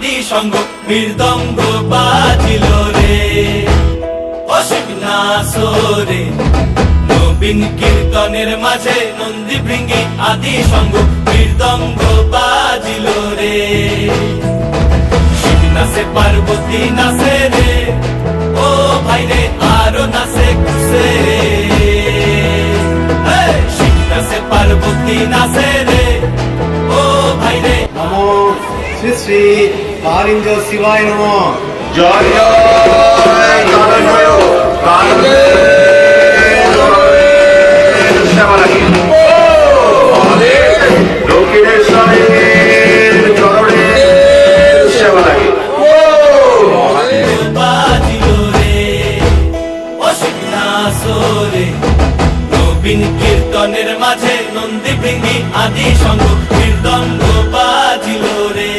আদি সঙ্গ মৃদঙ্গ বাজিল রে। অসিক নাসরে নবীন কীর্তনের মাঝে নন্দী ভৃঙ্গি আদি সঙ্গ মৃদঙ্গ বাজিল রে। শিব নাচে পার্বতী নাচে রে, ও ভাই রে আরো নাচে খুশে রে। শিব নাচে পার্বতী নাচে রে, ও ভাই রে। নমো শ্রী শ্রী কালিঞ্জ শিবায় নমঃ। জয় জয় কালময় কালময় সেবা লাগে দক্ষিণেশ্বরের চরণে সেবা লাগে। বাজিল রে অসিক নাসরে নবীন কীর্তনের মাঝে নন্দী ভৃঙ্গি আদি সঙ্গ মৃদঙ্গ বাজিল রে।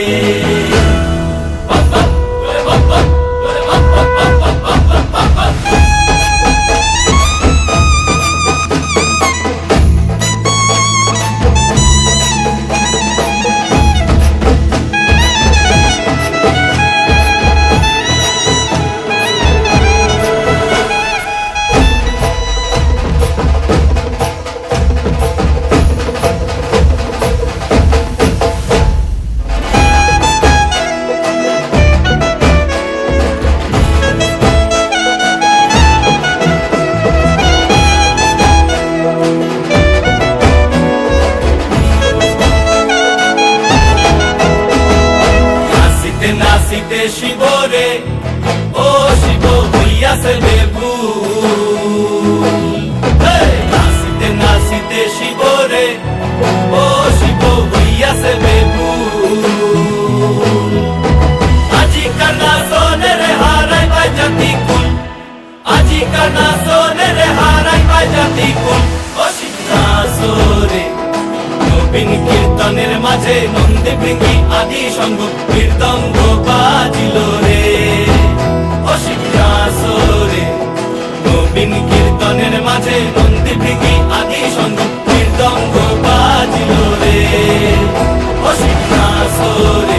নাচিতে শিব রে, ও শিব হইয়াছে বেভুল। নাচিতে নাচিতে শিব রে, ও শিব হইয়াছে বেভুল। আজিকার নাচনে রে হারাই পাই জাতি কুল, আজিকার নাচনে রে হারাই পাই জাতি কুল। অসিক নাচরে নবীন কীর্তনের মাঝে নন্দী ভৃঙ্গি আদি সঙ্গ মৃদঙ্গ বাজিল রে। অসিক নাচরে নবীন কীর্তনের মাঝে নন্দী ভৃঙ্গি আদি সঙ্গ মৃদঙ্গ বাজিল রে। অসিক নাচরে